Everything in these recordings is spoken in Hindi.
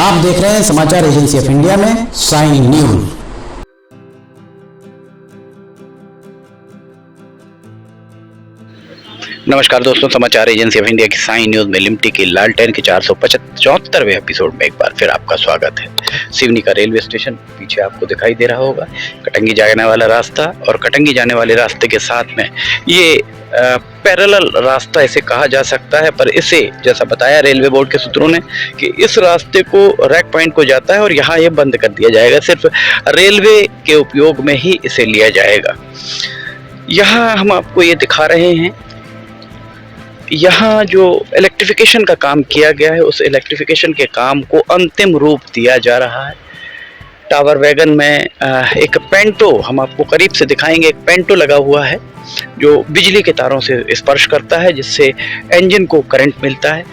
आप देख रहे हैं समाचार एजेंसी ऑफ इंडिया में साइन न्यूज। नमस्कार दोस्तों, समाचार एजेंसी ऑफ इंडिया की साइन न्यूज में लिमटी की लालटेन के 474वें एपिसोड में एक बार फिर आपका स्वागत है। सिवनी का रेलवे स्टेशन पीछे आपको दिखाई दे रहा होगा। कटंगी जाने वाला रास्ता और कटंगी जाने वाले रास्ते के साथ में ये पैरेलल रास्ता इसे कहा जा सकता है, पर इसे जैसा बताया रेलवे बोर्ड के सूत्रों ने कि इस रास्ते को रैक पॉइंट को जाता है और यहाँ ये बंद कर दिया जाएगा। सिर्फ रेलवे के उपयोग में ही इसे लिया जाएगा। यहाँ हम आपको ये दिखा रहे हैं, यहाँ जो इलेक्ट्रिफिकेशन का काम किया गया है उस इलेक्ट्रिफिकेशन के काम को अंतिम रूप दिया जा रहा है। टावर वैगन में एक पेंटो हम आपको करीब से दिखाएंगे। एक पेंटो लगा हुआ है जो बिजली के तारों से स्पर्श करता है, जिससे इंजन को करंट मिलता है।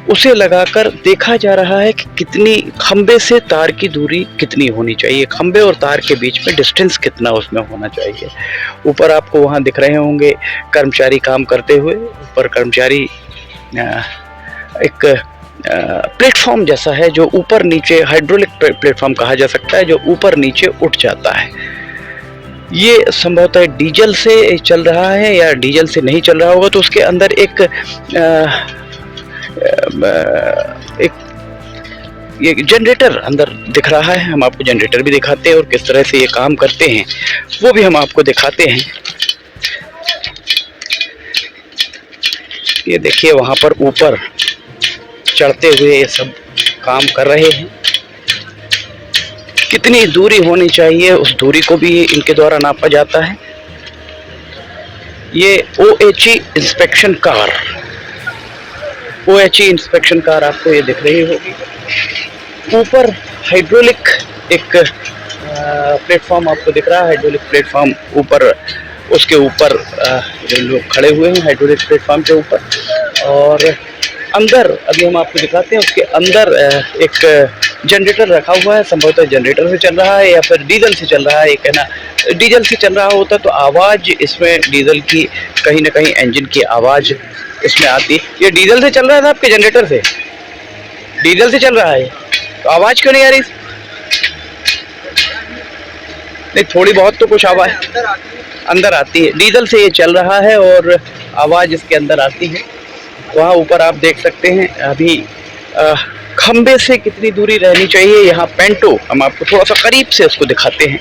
उसे लगाकर देखा जा रहा है कि कितनी खंबे से तार की दूरी कितनी होनी चाहिए, खंबे और तार के बीच में डिस्टेंस कितना उसमें होना चाहिए। ऊपर आपको वहाँ दिख रहे होंगे कर्मचारी काम करते हुए। ऊपर कर्मचारी एक प्लेटफॉर्म जैसा है जो ऊपर नीचे, हाइड्रोलिक प्लेटफॉर्म कहा जा सकता है, जो ऊपर नीचे उठ जाता है। ये संभवतः डीजल से चल रहा है या डीजल से नहीं चल रहा होगा, तो उसके अंदर एक ये जनरेटर अंदर दिख रहा है। हम आपको जनरेटर भी दिखाते हैं और किस तरह से ये काम करते हैं वो भी हम आपको दिखाते हैं। ये देखिए वहाँ पर ऊपर चढ़ते हुए ये सब काम कर रहे हैं। कितनी दूरी होनी चाहिए उस दूरी को भी इनके द्वारा नापा जाता है। ये OHE inspection car, OHE inspection car आपको ये दिख रही होगी। ऊपर हाइड्रोलिक एक प्लेटफॉर्म आपको दिख रहा है। हाइड्रोलिक प्लेटफॉर्म ऊपर, उसके ऊपर जो लोग खड़े हुए हैं हाइड्रोलिक प्लेटफॉर्म के ऊपर। और अंदर अभी हम आपको दिखाते हैं, उसके अंदर एक जनरेटर रखा हुआ है। संभवतः जनरेटर से चल रहा है या फिर डीजल से चल रहा है। एक है ना, डीजल से चल रहा होता तो आवाज़ इसमें डीजल की कहीं ना कहीं इंजन की आवाज़ इसमें आती। ये डीजल से चल रहा था आपके जनरेटर से? डीजल से चल रहा है तो आवाज़ क्यों नहीं आ रही? नहीं, थोड़ी बहुत तो कुछ आवाज़ अंदर आती है। डीजल से ये चल रहा है और आवाज़ इसके अंदर आती है। वहाँ ऊपर आप देख सकते हैं अभी खंबे से कितनी दूरी रहनी चाहिए। यहाँ पेंटो हम आपको थोड़ा सा करीब से उसको दिखाते हैं।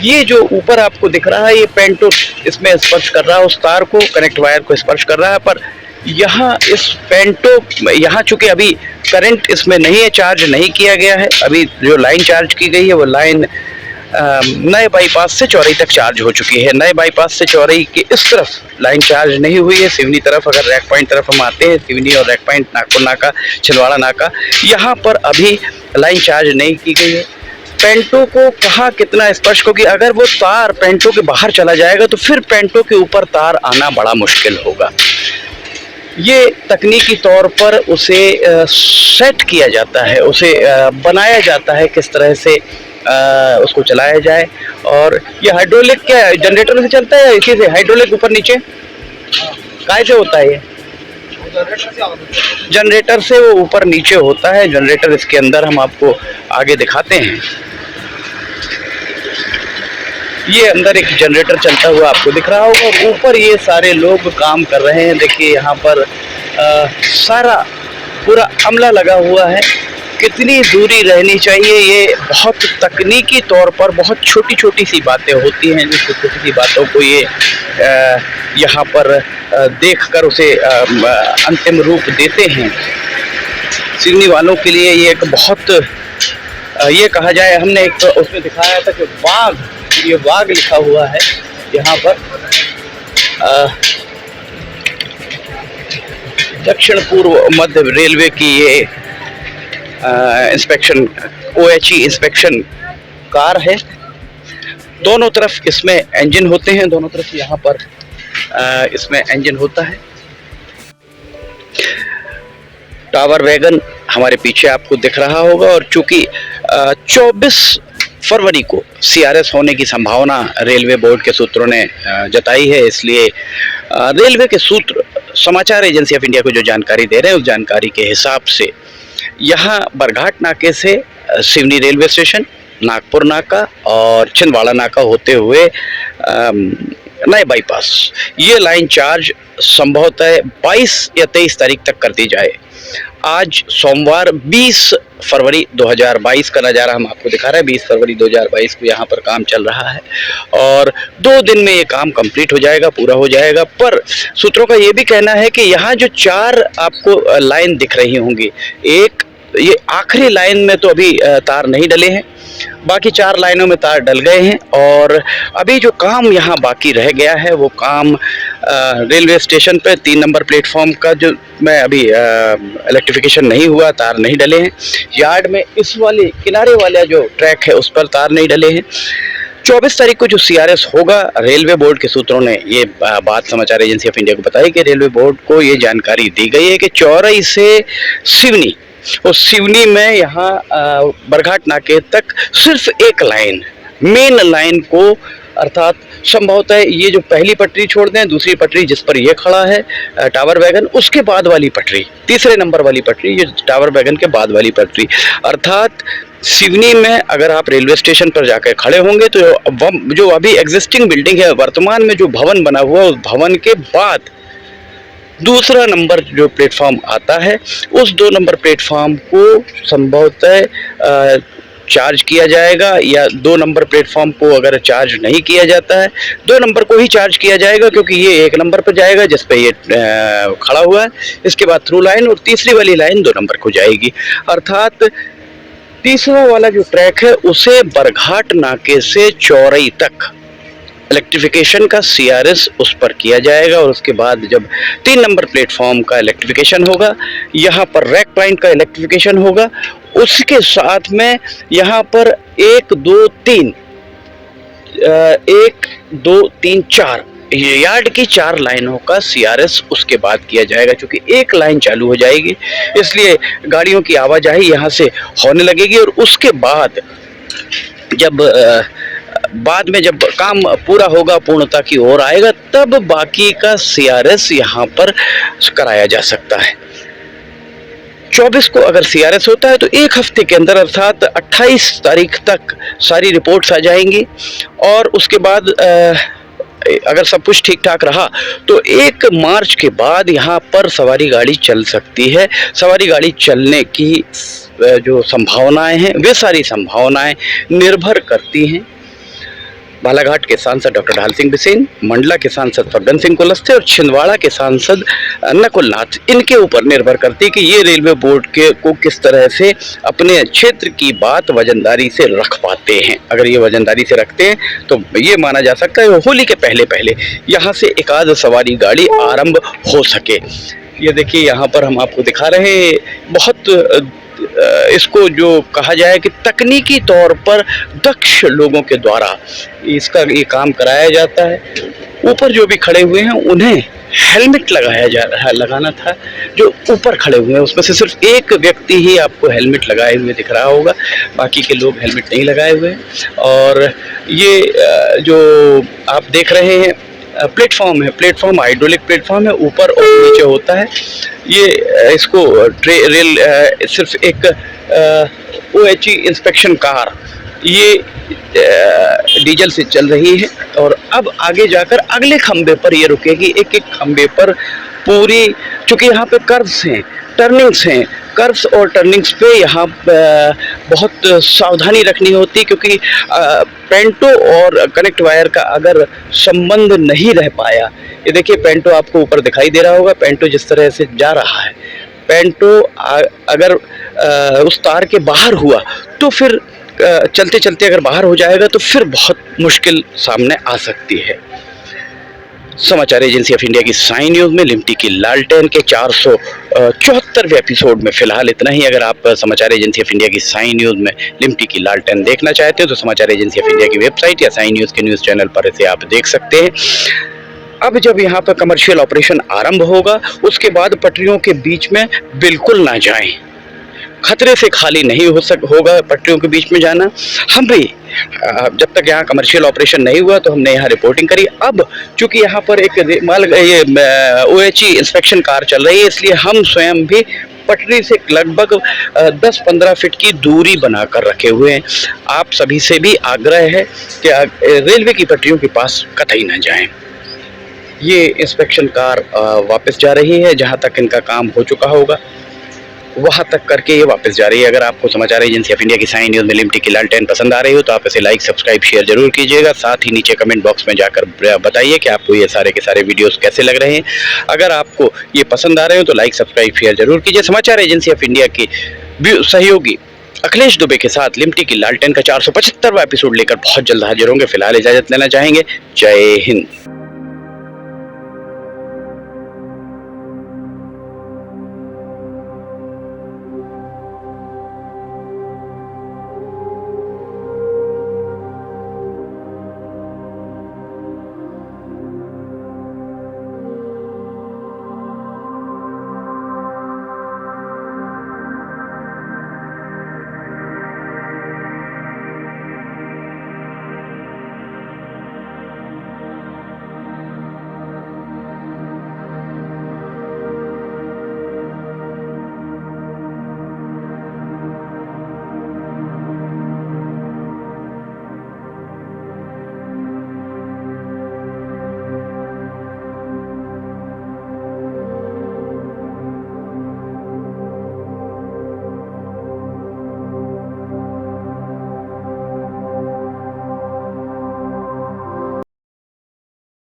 ये जो ऊपर आपको दिख रहा है ये पेंटो इसमें स्पर्श कर रहा है, उस तार को, कनेक्ट वायर को स्पर्श कर रहा है। पर यहाँ इस पेंटो, यहाँ चूंकि अभी करंट इसमें नहीं है, चार्ज नहीं किया गया है। अभी जो लाइन चार्ज की गई है वो लाइन नए बाईपास से चौरई तक चार्ज हो चुकी है। नए बाईपास से चौरई के इस तरफ लाइन चार्ज नहीं हुई है। सिवनी तरफ अगर रैक पॉइंट तरफ हम आते हैं, सिवनी और रैक पॉइंट, नागपुर नाका, छिंदवाड़ा नाका, यहाँ पर अभी लाइन चार्ज नहीं की गई है। पेंटो को कहाँ कितना स्पर्श, क्योंकि अगर वो तार पेंटो के बाहर चला जाएगा तो फिर पेंटो के ऊपर तार आना बड़ा मुश्किल होगा। ये तकनीकी तौर पर उसे सेट किया जाता है, उसे बनाया जाता है किस तरह से उसको चलाया जाए। और ये हाइड्रोलिक क्या जनरेटर से चलता है या इसी से हाइड्रोलिक ऊपर नीचे काय से होता है? ये जनरेटर से वो ऊपर नीचे होता है। जनरेटर इसके अंदर हम आपको आगे दिखाते हैं। ये अंदर एक जनरेटर चलता हुआ आपको दिख रहा होगा और ऊपर ये सारे लोग काम कर रहे हैं। देखिए यहाँ पर सारा पूरा अमला लगा हुआ है। कितनी दूरी रहनी चाहिए, ये बहुत तकनीकी तौर पर बहुत छोटी छोटी सी बातें होती हैं, जो छोटी छोटी सी बातों को ये यहाँ पर देखकर उसे अंतिम रूप देते हैं। सिवनी वालों के लिए ये एक बहुत, ये कहा जाए, हमने एक उसमें दिखाया था कि वाघ, ये वाघ लिखा हुआ है यहाँ पर। दक्षिण पूर्व मध्य रेलवे की ये इंस्पेक्शन OHE इंस्पेक्शन कार है। दोनों तरफ इसमें इंजन होते हैं, दोनों तरफ यहाँ पर इसमें इंजन होता है। टावर वैगन हमारे पीछे आपको दिख रहा होगा और चूंकि 24 फरवरी को CRS होने की संभावना रेलवे बोर्ड के सूत्रों ने जताई है, इसलिए रेलवे के सूत्र समाचार एजेंसी ऑफ इंडिया को जो जानकारी दे रहे हैं उस जानकारी के हिसाब से यहाँ बरघाट नाके से सिवनी रेलवे स्टेशन, नागपुर नाका और छिंदवाड़ा नाका होते हुए नए बाईपास ये लाइन चार्ज संभवतः 22 या 23 तारीख तक कर दी जाए। आज सोमवार 20 फरवरी 2022 का नज़ारा हम आपको दिखा रहे हैं। 20 फरवरी 2022 को यहाँ पर काम चल रहा है और 2 दिन में ये काम कंप्लीट हो जाएगा, पूरा हो जाएगा। पर सूत्रों का ये भी कहना है कि यहाँ जो 4 आपको लाइन दिख रही होंगी, एक ये आखिरी लाइन में तो अभी तार नहीं डले हैं, बाकी 4 लाइनों में तार डल गए हैं और अभी जो काम यहाँ बाकी रह गया है वो काम रेलवे स्टेशन पे 3 नंबर प्लेटफॉर्म का जो मैं अभी इलेक्ट्रिफिकेशन नहीं हुआ, तार नहीं डले हैं। यार्ड में इस वाले किनारे वाला जो ट्रैक है उस पर तार नहीं डले हैं। 24 तारीख को जो CRS होगा, रेलवे बोर्ड के सूत्रों ने ये बात समाचार एजेंसी ऑफ इंडिया को बताई कि रेलवे बोर्ड को ये जानकारी दी गई है कि चौरई से सिवनी और सिवनी में यहाँ बरघाट नाके तक सिर्फ एक लाइन, मेन लाइन को, अर्थात संभवतः ये जो पहली पटरी छोड़ दें, दूसरी पटरी जिस पर ये खड़ा है टावर वैगन, उसके बाद वाली पटरी, तीसरे नंबर वाली पटरी, ये टावर वैगन के बाद वाली पटरी, अर्थात सिवनी में अगर आप रेलवे स्टेशन पर जाकर खड़े होंगे तो जो अभी एग्जिस्टिंग बिल्डिंग है, वर्तमान में जो भवन बना हुआ है, उस भवन के बाद दूसरा नंबर जो प्लेटफॉर्म आता है, उस 2 नंबर प्लेटफॉर्म को संभवतः चार्ज किया जाएगा, या 2 नंबर प्लेटफॉर्म को अगर चार्ज नहीं किया जाता है 2 नंबर को ही चार्ज किया जाएगा, क्योंकि ये 1 नंबर पर जाएगा जिस पे ये खड़ा हुआ है, इसके बाद थ्रू लाइन और तीसरी वाली लाइन 2 नंबर को जाएगी। अर्थात तीसरा वाला जो ट्रैक है उसे बरघाट नाके से चौरई तक इलेक्ट्रिफिकेशन का CRS उस पर किया जाएगा और उसके बाद जब 3 नंबर प्लेटफॉर्म का इलेक्ट्रिफिकेशन होगा, यहाँ पर रैक पॉइंट का इलेक्ट्रिफिकेशन होगा, उसके साथ में यहाँ पर 1 2 3 4 यार्ड की 4 लाइनों का CRS उसके बाद किया जाएगा। क्योंकि एक लाइन चालू हो जाएगी इसलिए गाड़ियों की आवाजाही यहाँ से होने लगेगी और उसके बाद जब काम पूरा होगा, पूर्णता की ओर आएगा, तब बाकी का CRS यहाँ पर कराया जा सकता है। 24 को अगर CRS होता है तो 1 हफ्ते के अंदर अर्थात 28 तारीख तक सारी रिपोर्ट्स आ जाएंगी और उसके बाद अगर सब कुछ ठीक ठाक रहा तो 1 मार्च के बाद यहाँ पर सवारी गाड़ी चल सकती है। सवारी गाड़ी चलने की जो संभावनाएं हैं, वे सारी संभावनाएं निर्भर करती हैं बालाघाट के सांसद डॉक्टर ढाल सिंह बिसेन, मंडला के सांसद फग्गन सिंह कुलस्ते और छिंदवाड़ा के सांसद नकुल नाथ, इनके ऊपर निर्भर करती है कि ये रेलवे बोर्ड को किस तरह से अपने क्षेत्र की बात वजनदारी से रख पाते हैं। अगर ये वजनदारी से रखते हैं तो ये माना जा सकता है होली के पहले यहाँ से एक आध सवारी गाड़ी आरंभ हो सके। ये देखिए यहाँ पर हम आपको दिखा रहे हैं, बहुत इसको जो कहा जाए कि तकनीकी तौर पर दक्ष लोगों के द्वारा इसका ये काम कराया जाता है। ऊपर जो भी खड़े हुए हैं उन्हें हेलमेट लगाना था, जो ऊपर खड़े हुए हैं उसमें से सिर्फ एक व्यक्ति ही आपको हेलमेट लगाए हुए दिख रहा होगा, बाकी के लोग हेलमेट नहीं लगाए हुए हैं। और ये जो आप देख रहे हैं प्लेटफॉर्म है, प्लेटफॉर्म हाइड्रोलिक प्लेटफॉर्म है, ऊपर और नीचे होता है। ये इसको रेल सिर्फ एक OHE इंस्पेक्शन कार ये डीजल से चल रही है और अब आगे जाकर अगले खंबे पर ये रुकेगी। एक एक खंबे पर पूरी, चूँकि यहाँ पे कर्व्स हैं, टर्निंग्स हैं, कर्व्स और टर्निंग्स पे यहाँ बहुत सावधानी रखनी होती है, क्योंकि पेंटो और कनेक्ट वायर का अगर संबंध नहीं रह पाया, ये देखिए पेंटो आपको ऊपर दिखाई दे रहा होगा, पेंटो जिस तरह से जा रहा है, पेंटो अगर उस तार के बाहर हुआ तो फिर चलते चलते अगर बाहर हो जाएगा तो फिर बहुत मुश्किल सामने आ सकती है। समाचार एजेंसी ऑफ इंडिया की साइन न्यूज़ में लिमटी की लालटेन के 474वें एपिसोड में फिलहाल इतना ही। अगर आप समाचार एजेंसी ऑफ इंडिया की साइन न्यूज़ में लिमटी की लालटेन देखना चाहते हो तो समाचार एजेंसी ऑफ इंडिया की वेबसाइट या साइन न्यूज़ के न्यूज़ चैनल पर इसे आप देख सकते हैं। अब जब यहाँ पर कमर्शियल ऑपरेशन आरंभ होगा उसके बाद पटरियों के बीच में बिल्कुल ना जाएं। खतरे से खाली नहीं होगा पटरियों के बीच में जाना। हम भी जब तक यहाँ कमर्शियल ऑपरेशन नहीं हुआ तो हमने यहाँ रिपोर्टिंग करी। अब चूंकि यहाँ पर एक ये OHE इंस्पेक्शन कार चल रही है, इसलिए हम स्वयं भी पटरी से लगभग 10-15 फीट की दूरी बनाकर रखे हुए हैं। आप सभी से भी आग्रह है कि रेलवे की पटरियों के पास कतई न जाएं। ये इंस्पेक्शन कार वापस जा रही है, जहाँ तक इनका काम हो चुका होगा वहाँ तक करके ये वापस जा रही है। अगर आपको समाचार एजेंसी ऑफ इंडिया की साइन न्यूज़ में लिमटी की लालटेन पसंद आ रही हो तो आप इसे लाइक, सब्सक्राइब, शेयर जरूर कीजिएगा। साथ ही नीचे कमेंट बॉक्स में जाकर बताइए कि आपको ये सारे के सारे वीडियोस कैसे लग रहे हैं। अगर आपको ये पसंद आ रहे हो तो लाइक, सब्सक्राइब, शेयर जरूर कीजिए। समाचार एजेंसी ऑफ इंडिया की सहयोगी अखिलेश दुबे के साथ लिमटी की लालटेन का 475वां एपिसोड लेकर बहुत जल्द हाजिर होंगे। फिलहाल इजाजत लेना चाहेंगे। जय हिंद।